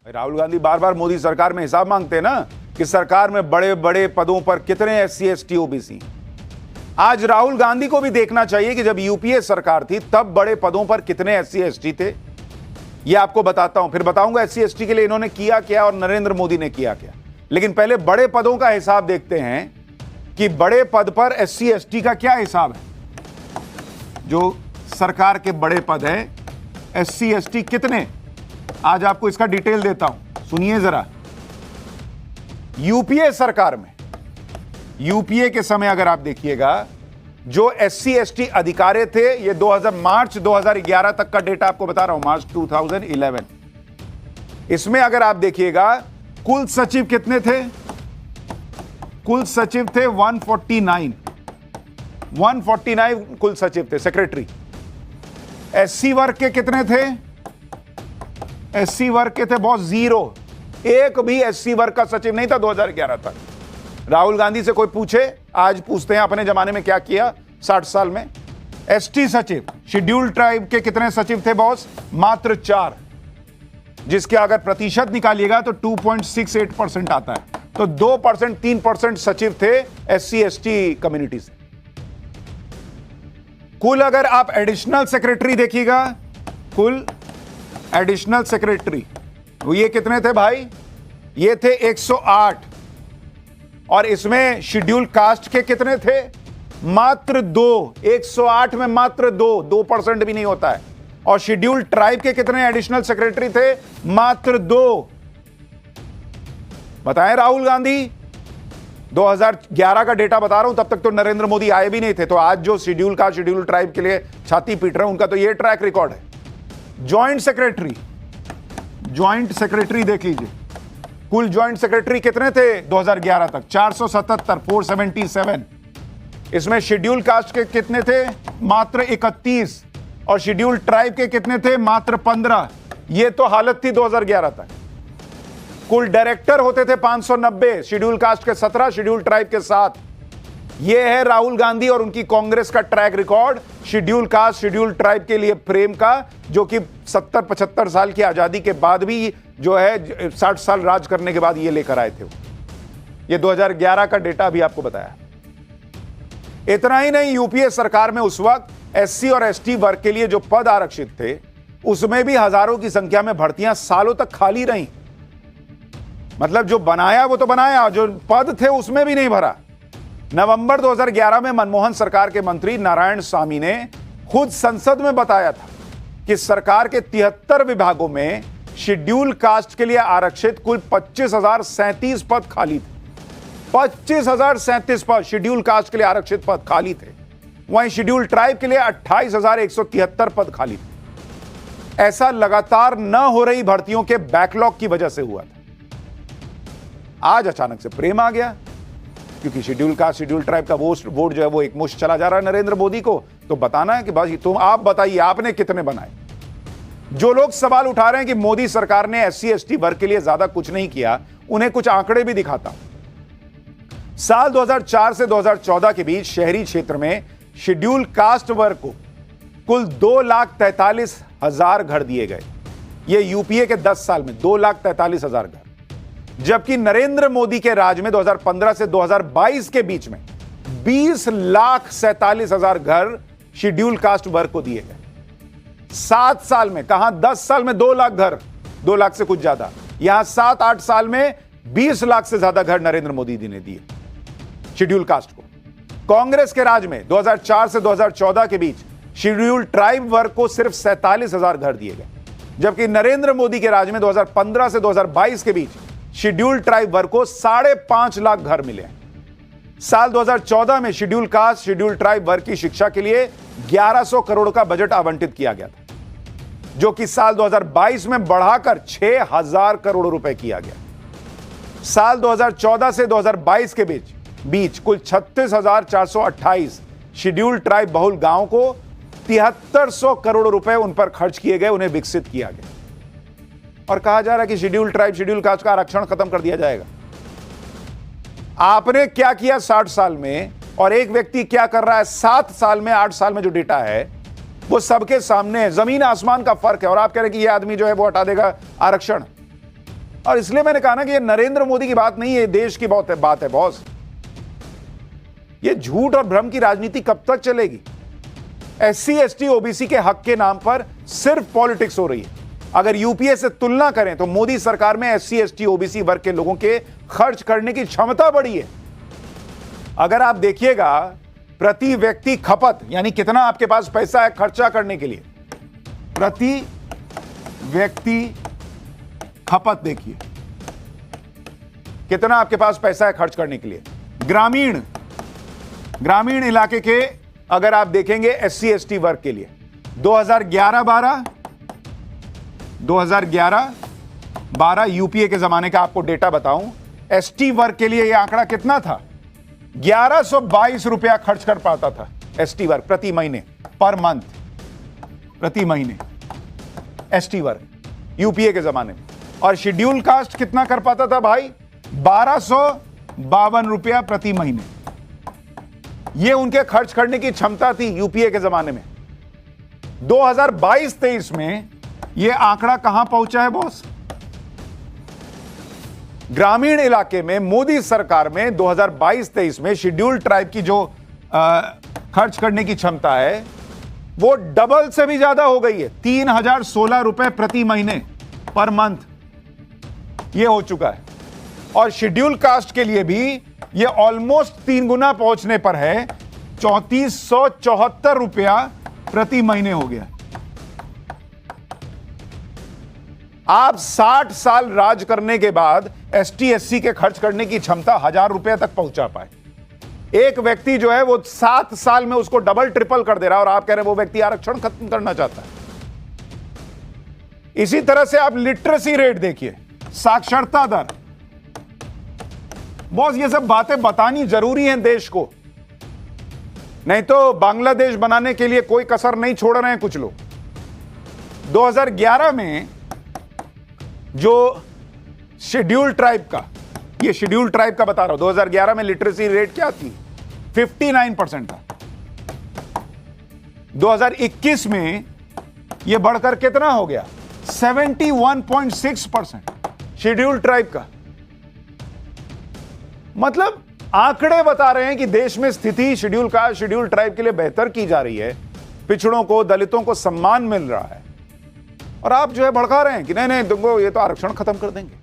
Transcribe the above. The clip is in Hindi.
राहुल गांधी बार बार मोदी सरकार में हिसाब मांगते हैं ना कि सरकार में बड़े बड़े पदों पर कितने एससी एसटी ओबीसी। आज राहुल गांधी को भी देखना चाहिए कि जब यूपीए सरकार थी तब बड़े पदों पर कितने एससी एसटी थे। ये आपको बताता हूं, फिर बताऊंगा एससी एसटी के लिए इन्होंने किया क्या और नरेंद्र मोदी ने किया क्या। लेकिन पहले बड़े पदों का हिसाब देखते हैं कि बड़े पद पर एससी एसटी का क्या हिसाब है। जो सरकार के बड़े पद हैं एससी एसटी कितने, आज आपको इसका डिटेल देता हूं, सुनिए जरा। यूपीए सरकार में, यूपीए के समय अगर आप देखिएगा जो एससी एसटी अधिकारी थे, ये मार्च 2011 तक का डेटा आपको बता रहा हूं, मार्च 2011। इसमें अगर आप देखिएगा कुल सचिव कितने थे, कुल सचिव थे 149 कुल सचिव थे, सेक्रेटरी। एससी वर्ग के कितने थे, एससी वर्ग के थे बहुत 0, एक भी एससी वर्ग का सचिव नहीं था 2011 तक। राहुल गांधी से कोई पूछे, आज पूछते हैं अपने जमाने में क्या किया 60 साल में। एसटी सचिव, शेड्यूल्ड ट्राइब के कितने सचिव थे बॉस, मात्र 4, जिसके अगर प्रतिशत निकालिएगा तो 2.68% आता है। तो 2%, 3% सचिव थे एससी एसटी कम्युनिटी से। कुल अगर आप एडिशनल सेक्रेटरी देखिएगा, कुल एडिशनल सेक्रेटरी ये कितने थे भाई, ये थे 108। और इसमें शेड्यूल कास्ट के कितने थे, मात्र 2, 108 में मात्र 2% भी नहीं होता है। और शेड्यूल ट्राइब के कितने एडिशनल सेक्रेटरी थे, मात्र 2। बताएं राहुल गांधी, 2011 का डेटा बता रहा हूं, तब तक तो नरेंद्र मोदी आए भी नहीं थे। तो आज जो शेड्यूल कास्ट शेड्यूल ट्राइब के लिए छाती पीट रहे हैं, उनका तो ये ट्रैक रिकॉर्ड है। ज्वाइंट सेक्रेटरी देख लीजिए, कुल ज्वाइंट सेक्रेटरी कितने थे 2011 तक, 477। इसमें शेड्यूल कास्ट के कितने थे, मात्र 31। और शेड्यूल ट्राइब के कितने थे, मात्र 15। ये तो हालत थी 2011 तक। कुल डायरेक्टर होते थे 590, शेड्यूल कास्ट के 17, शेड्यूल ट्राइब के 7। यह है राहुल गांधी और उनकी कांग्रेस का track record schedule caste schedule tribe के लिए प्रेम का, जो कि 70-75 साल की आजादी के बाद भी जो है 60 साल राज करने के बाद ये लेकर आए थे। ये 2011 का डेटा भी आपको बताया। इतना ही नहीं, यूपीए सरकार में उस वक्त एससी और एसटी वर्ग के लिए जो पद आरक्षित थे, उसमें भी हजारों की संख्या में भर्तियां सालों तक खाली रहीं। मतलब जो बनाया वो तो बनाया, जो पद थे उसमें भी नहीं भरा। नवंबर 2011 में मनमोहन सरकार के मंत्री नारायण स्वामी ने खुद संसद में बताया था कि सरकार के 73 विभागों में शेड्यूल कास्ट के लिए आरक्षित कुल 25,037 पद खाली थे। 25,037 पद शेड्यूल कास्ट के लिए आरक्षित पद खाली थे। वहीं शेड्यूल ट्राइब के लिए 28,173 पद खाली थे। ऐसा लगातार न हो रही भर्तियों के बैकलॉग की वजह से हुआ था। आज अचानक से प्रेम आ गया, क्योंकि शेड्यूल कास्ट शेड्यूल ट्राइब का वोट जो है वो एक मुश्त चला जा रहा है नरेंद्र मोदी को। तो बताना है कि भाई तुम आप बताइए आपने कितने बनाए। जो लोग सवाल उठा रहे हैं कि मोदी सरकार ने एससी एसटी वर्ग के लिए ज्यादा कुछ नहीं किया, उन्हें कुछ आंकड़े भी दिखाता हूं। साल 2004 से 2014 के बीच शहरी क्षेत्र में शेड्यूल कास्ट वर्ग को कुल 2,43,000 घर दिए गए। ये यूपीए के 10 साल में 2,43,000 घर। जबकि नरेंद्र मोदी के राज में 2015 से 2022 के बीच में 20,47,000 घर शेड्यूल कास्ट वर्ग को दिए गए। 7 साल में, कहां 10 साल में 2 लाख घर, 2 लाख से कुछ ज्यादा। यहां 7-8 साल में 20 लाख से ज्यादा घर नरेंद्र मोदी जी ने दिए शेड्यूल कास्ट को। कांग्रेस के राज में 2004 से 2014 के बीच शेड्यूल ट्राइब वर्ग को सिर्फ 47,000 घर दिए गए। जबकि नरेंद्र मोदी के राज में 2015 से 2022 के बीच शेड्यूल ट्राइब वर्ग को 5.5 लाख घर मिले। साल 2014 में शेड्यूल कास्ट शेड्यूल ट्राइब वर्ग की शिक्षा के लिए 1100 करोड़ का बजट आवंटित किया गया था, जो कि साल 2022 में बढ़ाकर 6,000 करोड़ रुपए किया गया। साल 2014 से 2022 के बीच कुल 36,428 शेड्यूल ट्राइब बहुल गांव को 7300 करोड़ रुपए उन पर खर्च किए गए, उन्हें विकसित किया गया। और कहा जा रहा है कि शेड्यूल ट्राइब शेड्यूल कास्ट का आरक्षण खत्म कर दिया जाएगा। आपने क्या किया 60 साल में और एक व्यक्ति क्या कर रहा है 7 साल में, 8 साल में, जो डेटा है वो सबके सामने है। जमीन आसमान का फर्क है। और आप कह रहे हैं कि ये आदमी जो है वो हटा देगा आरक्षण। और इसलिए मैंने कहा ना कि ये नरेंद्र मोदी की बात नहीं है, देश की बात है बॉस। ये झूठ और भ्रम की राजनीति कब तक चलेगी? एससी एसटी ओबीसी के हक के नाम पर सिर्फ पॉलिटिक्स हो रही है। अगर यूपीए से तुलना करें तो मोदी सरकार में एससी एसटी ओबीसी वर्ग के लोगों के खर्च करने की क्षमता बढ़ी है। अगर आप देखिएगा प्रति व्यक्ति खपत, यानी कितना आपके पास पैसा है खर्चा करने के लिए, प्रति व्यक्ति खपत देखिए कितना आपके पास पैसा है खर्च करने के लिए। ग्रामीण इलाके के अगर आप देखेंगे एससी एसटी वर्ग के लिए 2011-12 यूपीए के जमाने का आपको डेटा बताऊं, एसटी वर्ग के लिए यह आंकड़ा कितना था? 1122 रुपया खर्च कर पाता था एसटी वर्ग प्रति महीने, पर मंथ, प्रति महीने एसटी वर्ग यूपीए के जमाने में। और शेड्यूल कास्ट कितना कर पाता था भाई? 1252 रुपया प्रति महीने। यह उनके खर्च करने की क्षमता थी यूपीए के जमाने में। 2022-23 में यह आंकड़ा कहां पहुंचा है बॉस? ग्रामीण इलाके में मोदी सरकार में 2022-23 में शेड्यूल ट्राइब की जो खर्च करने की क्षमता है वो डबल से भी ज्यादा हो गई है। 3016 रुपए प्रति महीने, पर मंथ ये हो चुका है। और शेड्यूल कास्ट के लिए भी ये ऑलमोस्ट 3 गुना पहुंचने पर है, 3474 रुपया प्रति महीने हो गया। आप 60 साल राज करने के बाद एसटी एससी के खर्च करने की क्षमता 1000 रुपए तक पहुंचा पाए। एक व्यक्ति जो है वो 7 साल में उसको डबल ट्रिपल कर दे रहा है, और आप कह रहे हैं वो व्यक्ति आरक्षण खत्म करना चाहता है। इसी तरह से आप लिटरेसी रेट देखिए, साक्षरता दर। बॉस ये सब बातें बतानी जरूरी हैं देश को, नहीं तो बांग्लादेश बनाने के लिए कोई कसर नहीं छोड़ रहे हैं कुछ लोग। 2011 में जो शेड्यूल ट्राइब का, ये शेड्यूल ट्राइब का बता रहा हूं, 2011 में लिटरेसी रेट क्या थी? 59% था। 2021 में यह बढ़कर कितना हो गया? 71.6% शेड्यूल ट्राइब का। मतलब आंकड़े बता रहे हैं कि देश में स्थिति शेड्यूल ट्राइब के लिए बेहतर की जा रही है, पिछड़ों को, दलितों को सम्मान मिल रहा है, और आप जो है भड़का रहे हैं कि नहीं तुमको ये तो आरक्षण खत्म कर देंगे।